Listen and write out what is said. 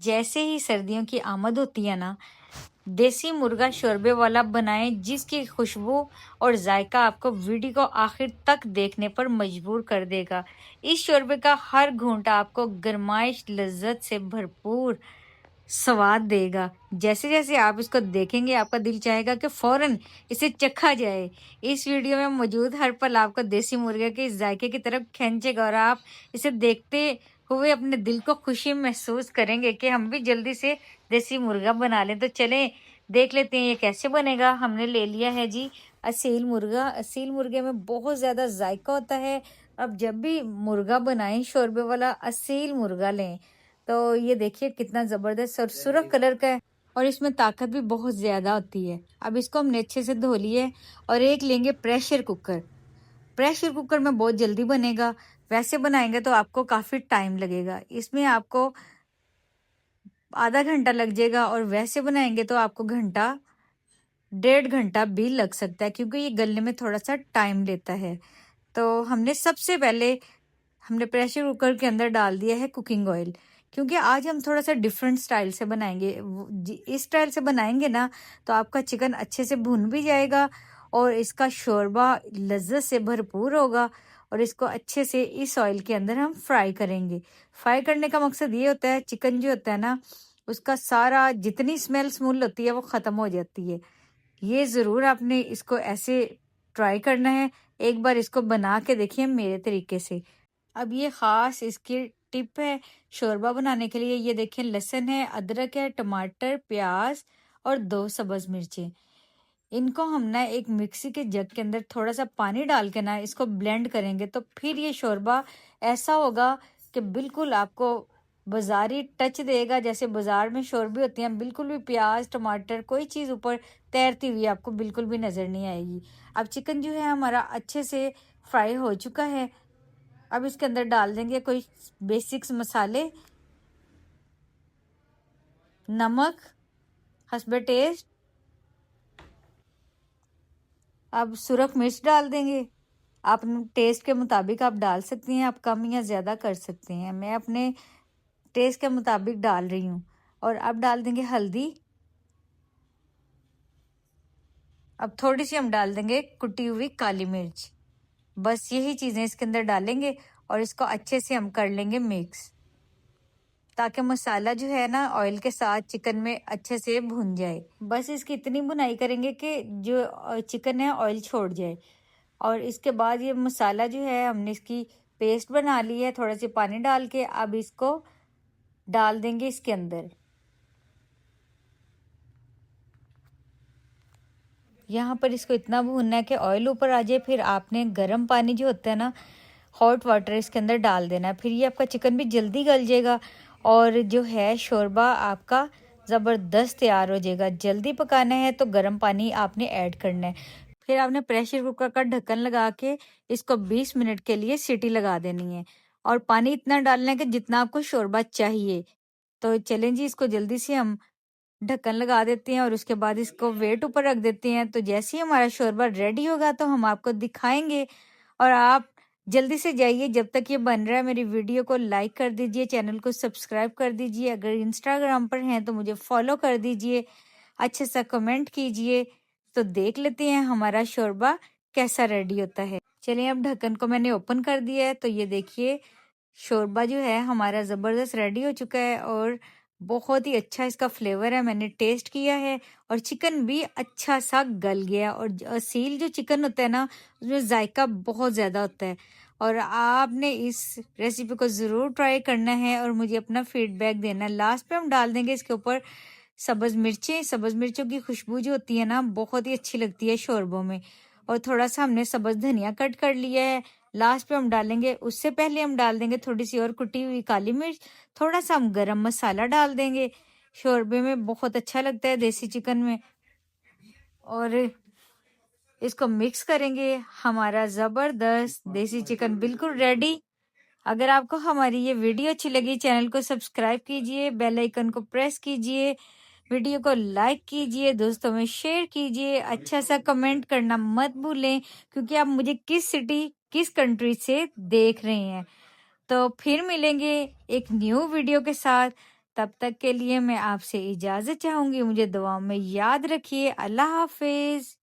जैसे ही सर्दियों की आमद होती है ना, देसी मुर्गा शोरबे वाला बनाएं जिसकी खुशबू और जायका आपको वीडियो को आखिर तक देखने पर मजबूर कर देगा। इस शोरबे का हर घूंटा आपको गरमाइश लज्जत से भरपूर स्वाद देगा। जैसे जैसे आप इसको देखेंगे आपका दिल चाहेगा कि फौरन इसे चखा जाए। इस वीडियो में मौजूद हर पल आपको देसी मुर्गे के इस जायके की तरफ खींचेगा और आप इसे देखते हुए अपने दिल को खुशी महसूस करेंगे कि हम भी जल्दी से देसी मुर्गा बना लें। तो चलें देख लेते हैं ये कैसे बनेगा। हमने ले लिया है जी असील मुर्गा। असील मुर्गे में बहुत ज़्यादा जायका होता है। अब जब भी मुर्गा बनाएं शोरबे वाला असील मुर्गा लें। तो ये देखिए कितना ज़बरदस्त और सुर्ख कलर का है और इसमें ताकत भी बहुत ज़्यादा होती है। अब इसको हमने अच्छे से धो लिए और एक लेंगे प्रेशर कुकर। प्रेशर कुकर में बहुत जल्दी बनेगा। वैसे बनाएंगे तो आपको काफ़ी टाइम लगेगा, इसमें आपको आधा घंटा लग जाएगा और वैसे बनाएंगे तो आपको घंटा 1.5 घंटा भी लग सकता है क्योंकि ये गलने में थोड़ा सा टाइम लेता है। तो हमने सबसे पहले हमने प्रेशर कुकर के अंदर डाल दिया है कुकिंग ऑयल, क्योंकि आज हम थोड़ा सा डिफरेंट स्टाइल से बनाएंगे। इस स्टाइल से बनाएंगे ना तो आपका चिकन अच्छे से भुन भी जाएगा और इसका शोरबा लज्जत से भरपूर होगा और इसको अच्छे से इस ऑयल के अंदर हम फ्राई करेंगे। फ्राई करने का मकसद ये होता है चिकन जो होता है ना उसका सारा जितनी स्मेल स्मूल होती है वो ख़त्म हो जाती है। ये ज़रूर आपने इसको ऐसे ट्राई करना है। एक बार इसको बना के देखिए मेरे तरीके से। अब ये ख़ास इसकी टिप है शोरबा बनाने के लिए। ये देखिए लहसुन है, अदरक है, टमाटर, प्याज और 2 सब्ज़ मिर्चें। इनको हम ना एक मिक्सी के जग के अंदर थोड़ा सा पानी डाल के ना इसको ब्लेंड करेंगे तो फिर ये शोरबा ऐसा होगा कि बिल्कुल आपको बाजारी टच देगा। जैसे बाजार में शोरबे होते हैं बिल्कुल भी प्याज टमाटर कोई चीज़ ऊपर तैरती हुई आपको बिल्कुल भी नज़र नहीं आएगी। अब चिकन जो है हमारा अच्छे से फ्राई हो चुका है। अब इसके अंदर डाल देंगे कोई बेसिक्स मसाले, नमक हस्बे टेस्ट। अब सुरख मिर्च डाल देंगे। आप टेस्ट के मुताबिक आप डाल सकती हैं, आप कम या ज़्यादा कर सकते हैं। मैं अपने टेस्ट के मुताबिक डाल रही हूँ। और अब डाल देंगे हल्दी। अब थोड़ी सी हम डाल देंगे कुटी हुई काली मिर्च। बस यही चीज़ें इसके अंदर डालेंगे और इसको अच्छे से हम कर लेंगे मिक्स, ताकि मसाला जो है ना ऑयल के साथ चिकन में अच्छे से भुन जाए। बस इसकी इतनी भुनाई करेंगे कि जो चिकन है ऑयल छोड़ जाए। और इसके बाद ये मसाला जो है हमने इसकी पेस्ट बना ली है थोड़ा सा पानी डाल के। अब इसको डाल देंगे इसके अंदर। यहाँ पर इसको इतना भूनना है कि ऑयल ऊपर आ जाए। फिर आपने गर्म पानी जो होता है ना हॉट वाटर इसके अंदर डाल देना है। फिर ये आपका चिकन भी जल्दी गल जाएगा और जो है शोरबा आपका ज़बरदस्त तैयार हो जाएगा। जल्दी पकाना है तो गर्म पानी आपने ऐड करना है। फिर आपने प्रेशर कुकर का ढक्कन लगा के इसको 20 मिनट के लिए सीटी लगा देनी है और पानी इतना डालना है कि जितना आपको शोरबा चाहिए। तो चलें जी इसको जल्दी से हम ढक्कन लगा देते हैं और उसके बाद इसको वेट ऊपर रख देते हैं। तो जैसे ही हमारा शोरबा रेडी होगा तो हम आपको दिखाएंगे और आप जल्दी से जाइए। जब तक ये बन रहा है मेरी वीडियो को लाइक कर दीजिए, चैनल को सब्सक्राइब कर दीजिए। अगर इंस्टाग्राम पर हैं तो मुझे फॉलो कर दीजिए, अच्छे सा कमेंट कीजिए। तो देख लेते हैं हमारा शोरबा कैसा रेडी होता है। चलिए अब ढक्कन को मैंने ओपन कर दिया है। तो ये देखिए शोरबा जो है हमारा ज़बरदस्त रेडी हो चुका है और बहुत ही अच्छा इसका फ्लेवर है। मैंने टेस्ट किया है और चिकन भी अच्छा सा गल गया। और असील जो चिकन होता है ना उसमें जायका बहुत ज़्यादा होता है। और आपने इस रेसिपी को ज़रूर ट्राई करना है और मुझे अपना फीडबैक देना है। लास्ट पे हम डाल देंगे इसके ऊपर सब्ज़ मिर्चें। सब्ज़ मिर्चों की खुशबू जो होती है ना बहुत ही अच्छी लगती है शोरबों में। और थोड़ा सा हमने सब्ज़ धनिया कट कर लिया है। लास्ट पे हम डालेंगे, उससे पहले हम डाल देंगे थोड़ी सी और कुटी हुई काली मिर्च। थोड़ा सा हम गरम मसाला डाल देंगे। शोरबे में बहुत अच्छा लगता है देसी चिकन में। और इसको मिक्स करेंगे। हमारा ज़बरदस्त देसी चिकन बिल्कुल रेडी। अगर आपको हमारी ये वीडियो अच्छी लगी चैनल को सब्सक्राइब कीजिए, बेल आइकन को प्रेस कीजिए, वीडियो को लाइक कीजिए, दोस्तों में शेयर कीजिए, अच्छा सा कमेंट करना मत भूलें क्योंकि आप मुझे किस सिटी किस कंट्री से देख रहे हैं। तो फिर मिलेंगे एक न्यू वीडियो के साथ। तब तक के लिए मैं आपसे इजाज़त चाहूँगी। मुझे दुआओं में याद रखिए। अल्लाह हाफ़िज़।